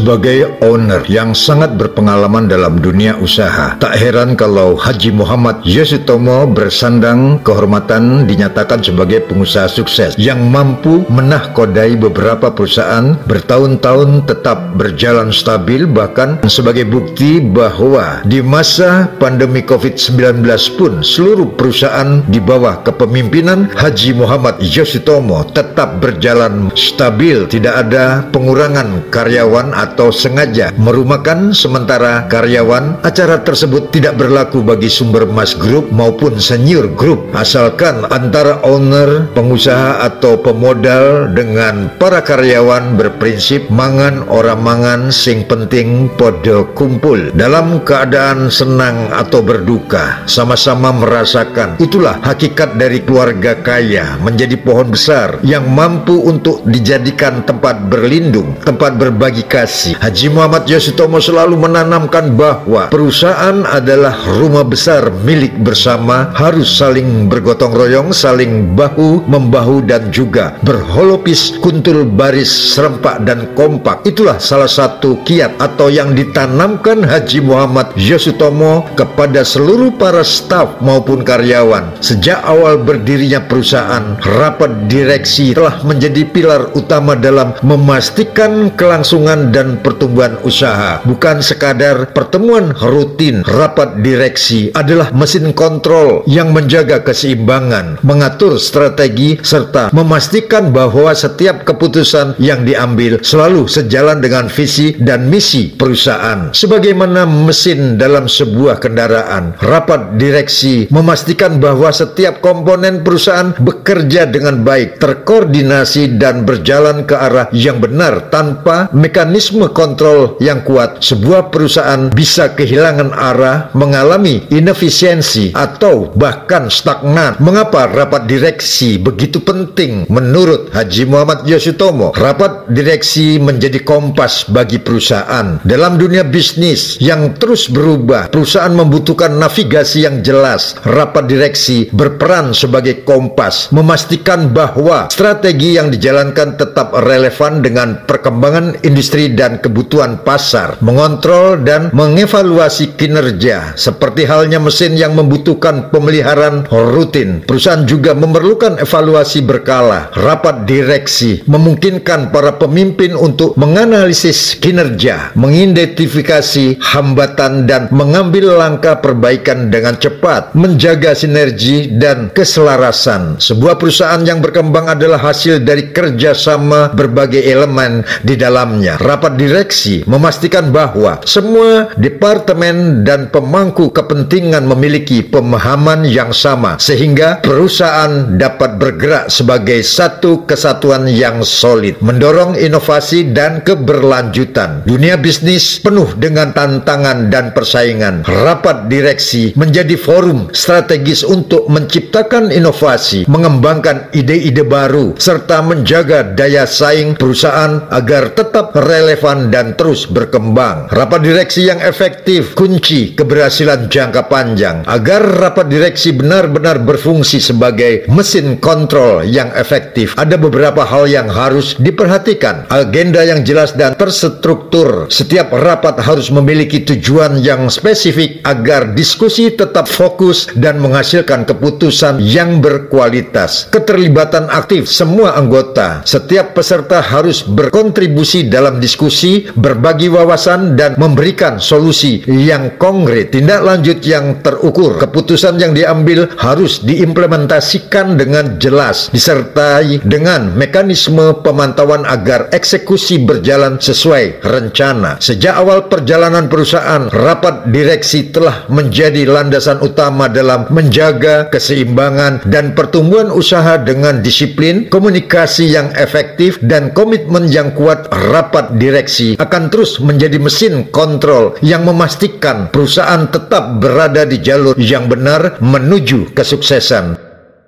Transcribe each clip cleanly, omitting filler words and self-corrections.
Sebagai owner yang sangat berpengalaman dalam dunia usaha, tak heran kalau Haji Muhammad Yosutomo bersandang kehormatan dinyatakan sebagai pengusaha sukses yang mampu menahkodai beberapa perusahaan bertahun-tahun tetap berjalan stabil, bahkan sebagai bukti bahwa di masa pandemi COVID-19 pun seluruh perusahaan di bawah kepemimpinan Haji Muhammad Yosutomo tetap berjalan stabil, tidak ada pengurangan karyawan atau sengaja merumahkan sementara karyawan. Acara tersebut tidak berlaku bagi Sumbermas Group maupun Senior Group, asalkan antara owner, pengusaha atau pemodal dengan para karyawan berprinsip mangan ora mangan, sing penting podo kumpul. Dalam keadaan senang atau berduka, sama-sama merasakan. Itulah hakikat dari keluarga kaya menjadi pohon besar yang mampu untuk dijadikan tempat berlindung, tempat berbagi kasih. Haji Muhammad Yosutomo selalu menanamkan bahwa perusahaan adalah rumah besar milik bersama, harus saling bergotong royong, saling bahu-membahu dan juga berholopis, kuntul baris, serempak dan kompak. Itulah salah satu kiat atau yang ditanamkan Haji Muhammad Yosutomo kepada seluruh para staf maupun karyawan. Sejak awal berdirinya perusahaan, rapat direksi telah menjadi pilar utama dalam memastikan kelangsungan dan pertumbuhan usaha. Bukan sekadar pertemuan rutin, rapat direksi adalah mesin kontrol yang menjaga keseimbangan, mengatur strategi, serta memastikan bahwa setiap keputusan yang diambil selalu sejalan dengan visi dan misi perusahaan. Sebagaimana mesin dalam sebuah kendaraan, rapat direksi memastikan bahwa setiap komponen perusahaan bekerja dengan baik, terkoordinasi dan berjalan ke arah yang benar. Tanpa mekanisme kontrol yang kuat, sebuah perusahaan bisa kehilangan arah, mengalami inefisiensi atau bahkan stagnan. Mengapa rapat direksi begitu penting? Menurut Haji Muhammad Yosutomo, rapat direksi menjadi kompas bagi perusahaan. Dalam dunia bisnis yang terus berubah, perusahaan membutuhkan navigasi yang jelas. Rapat direksi berperan sebagai kompas, memastikan bahwa strategi yang dijalankan tetap relevan dengan perkembangan industri dan kebutuhan pasar, mengontrol dan mengevaluasi kinerja. Seperti halnya mesin yang membutuhkan pemeliharaan rutin, perusahaan juga memerlukan evaluasi berkala. Rapat direksi memungkinkan para pemimpin untuk menganalisis kinerja, mengidentifikasi hambatan dan mengambil langkah perbaikan dengan cepat, menjaga sinergi dan keselarasan. Sebuah perusahaan yang berkembang adalah hasil dari kerjasama berbagai elemen di dalamnya. Rapat direksi memastikan bahwa semua departemen dan pemangku kepentingan memiliki pemahaman yang sama, sehingga perusahaan dapat bergerak sebagai satu kesatuan yang solid, mendorong inovasi dan keberlanjutan. Dunia bisnis penuh dengan tantangan dan persaingan. Rapat direksi menjadi forum strategis untuk menciptakan inovasi, mengembangkan ide-ide baru, serta menjaga daya saing perusahaan agar tetap relevan dan terus berkembang. Rapat direksi yang efektif kunci keberhasilan jangka panjang. Agar rapat direksi benar-benar berfungsi sebagai mesin kontrol yang efektif, ada beberapa hal yang harus diperhatikan. Agenda yang jelas dan terstruktur. Setiap rapat harus memiliki tujuan yang spesifik agar diskusi tetap fokus dan menghasilkan keputusan yang berkualitas. Keterlibatan aktif semua anggota. Setiap peserta harus berkontribusi dalam diskusi, berbagi wawasan dan memberikan solusi yang konkret, tindak lanjut yang terukur. Keputusan yang diambil harus diimplementasikan dengan jelas, disertai dengan mekanisme pemantauan agar eksekusi berjalan sesuai rencana. Sejak awal perjalanan perusahaan, rapat direksi telah menjadi landasan utama dalam menjaga keseimbangan dan pertumbuhan usaha dengan disiplin, komunikasi yang efektif, dan komitmen yang kuat. Rapat direksi akan terus menjadi mesin kontrol yang memastikan perusahaan tetap berada di jalur yang benar menuju kesuksesan.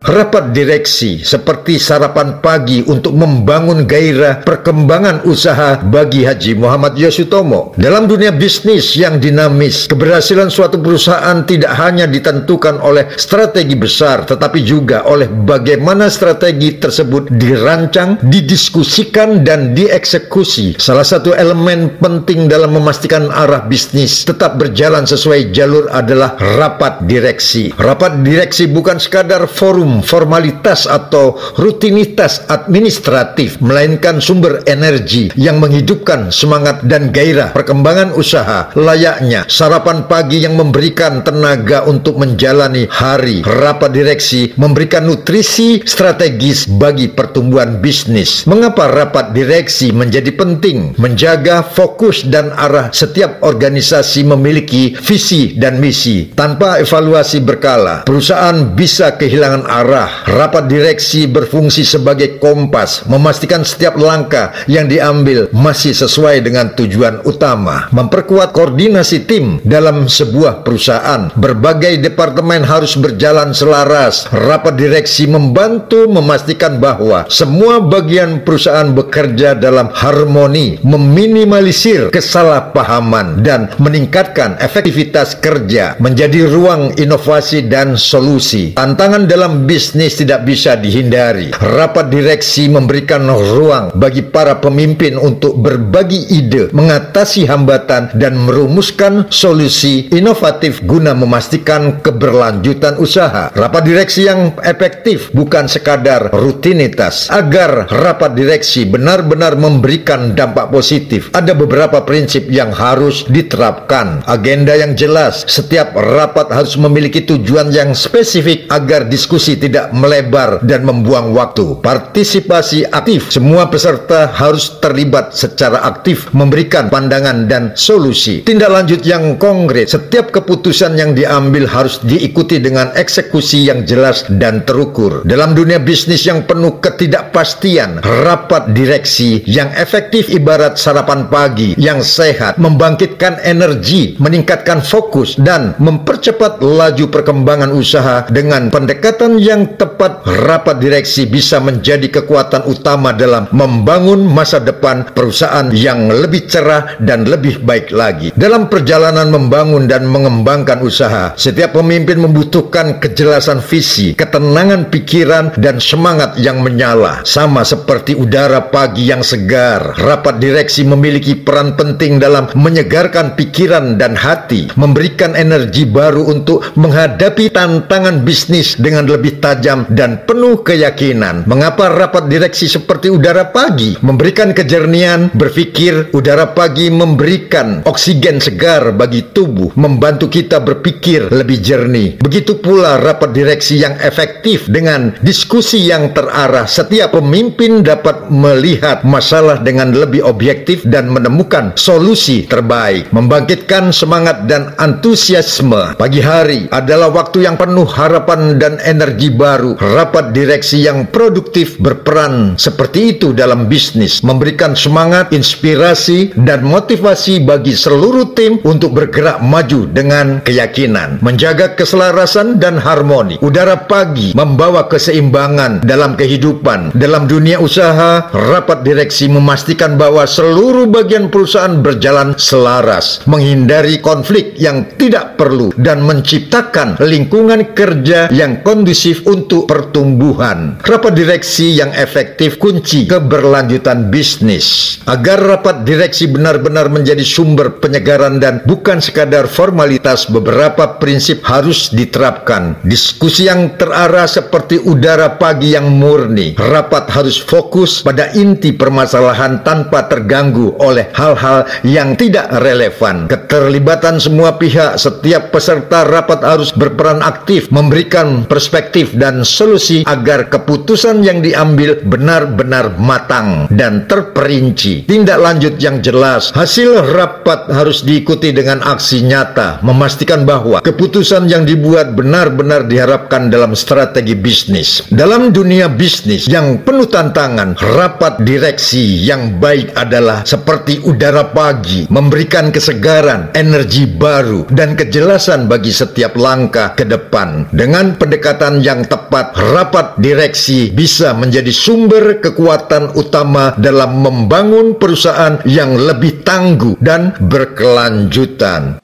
Rapat direksi seperti sarapan pagi untuk membangun gairah perkembangan usaha bagi Haji Muhammad Yosutomo. Dalam dunia bisnis yang dinamis, keberhasilan suatu perusahaan tidak hanya ditentukan oleh strategi besar, tetapi juga oleh bagaimana strategi tersebut dirancang, didiskusikan, dan dieksekusi. Salah satu elemen penting dalam memastikan arah bisnis tetap berjalan sesuai jalur adalah rapat direksi. Rapat direksi bukan sekadar forum formalitas atau rutinitas administratif, melainkan sumber energi yang menghidupkan semangat dan gairah perkembangan usaha, layaknya sarapan pagi yang memberikan tenaga untuk menjalani hari. Rapat direksi memberikan nutrisi strategis bagi pertumbuhan bisnis. Mengapa rapat direksi menjadi penting? Menjaga fokus dan arah. Setiap organisasi memiliki visi dan misi. Tanpa evaluasi berkala, perusahaan bisa kehilangan arah. Rapat direksi berfungsi sebagai kompas, memastikan setiap langkah yang diambil masih sesuai dengan tujuan utama. Memperkuat koordinasi tim dalam sebuah perusahaan, berbagai departemen harus berjalan selaras. Rapat direksi membantu memastikan bahwa semua bagian perusahaan bekerja dalam harmoni, meminimalisir kesalahpahaman, dan meningkatkan efektivitas kerja, menjadi ruang inovasi dan solusi. Tantangan dalam bisnis tidak bisa dihindari. Rapat direksi memberikan ruang bagi para pemimpin untuk berbagi ide, mengatasi hambatan, dan merumuskan solusi inovatif guna memastikan keberlanjutan usaha. Rapat direksi yang efektif bukan sekadar rutinitas. Agar rapat direksi benar-benar memberikan dampak positif, ada beberapa prinsip yang harus diterapkan. Agenda yang jelas. Setiap rapat harus memiliki tujuan yang spesifik agar diskusi tidak melebar dan membuang waktu. Partisipasi aktif. Semua peserta harus terlibat secara aktif, memberikan pandangan dan solusi. Tindak lanjut yang konkret. Setiap keputusan yang diambil harus diikuti dengan eksekusi yang jelas dan terukur. Dalam dunia bisnis yang penuh ketidakpastian, rapat direksi yang efektif ibarat sarapan pagi yang sehat, membangkitkan energi, meningkatkan fokus, dan mempercepat laju perkembangan usaha. Dengan pendekatan yang tepat, rapat direksi bisa menjadi kekuatan utama dalam membangun masa depan perusahaan yang lebih cerah dan lebih baik lagi. Dalam perjalanan membangun dan mengembangkan usaha, setiap pemimpin membutuhkan kejelasan visi, ketenangan pikiran, dan semangat yang menyala. Sama seperti udara pagi yang segar, rapat direksi memiliki peran penting dalam menyegarkan pikiran dan hati, memberikan energi baru untuk menghadapi tantangan bisnis dengan lebih tajam dan penuh keyakinan. Mengapa rapat direksi seperti udara pagi? Memberikan kejernihan berpikir. Udara pagi memberikan oksigen segar bagi tubuh, membantu kita berpikir lebih jernih. Begitu pula rapat direksi yang efektif dengan diskusi yang terarah. Setiap pemimpin dapat melihat masalah dengan lebih objektif dan menemukan solusi terbaik, membangkitkan semangat dan antusiasme. Pagi hari adalah waktu yang penuh harapan dan energi baru. Rapat direksi yang produktif berperan seperti itu dalam bisnis, memberikan semangat, inspirasi, dan motivasi bagi seluruh tim untuk bergerak maju dengan keyakinan, menjaga keselarasan dan harmoni. Udara pagi membawa keseimbangan dalam kehidupan. Dalam dunia usaha, rapat direksi memastikan bahwa seluruh bagian perusahaan berjalan selaras, menghindari konflik yang tidak perlu, dan menciptakan lingkungan kerja yang kondusif untuk pertumbuhan. Rapat direksi yang efektif kunci keberlanjutan bisnis. Agar rapat direksi benar-benar menjadi sumber penyegaran dan bukan sekadar formalitas, beberapa prinsip harus diterapkan. Diskusi yang terarah seperti udara pagi yang murni. Rapat harus fokus pada inti permasalahan tanpa terganggu oleh hal-hal yang tidak relevan. Keterlibatan semua pihak. Setiap peserta rapat harus berperan aktif, memberikan perspektif dan solusi agar keputusan yang diambil benar-benar matang dan terperinci. Tindak lanjut yang jelas. Hasil rapat harus diikuti dengan aksi nyata, memastikan bahwa keputusan yang dibuat benar-benar diharapkan dalam strategi bisnis. Dalam dunia bisnis yang penuh tantangan, rapat direksi yang baik adalah seperti udara pagi, memberikan kesegaran, energi baru, dan kejelasan bagi setiap langkah ke depan. Dengan pendekatan yang yang tepat, rapat direksi bisa menjadi sumber kekuatan utama dalam membangun perusahaan yang lebih tangguh dan berkelanjutan.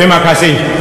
Terima kasih.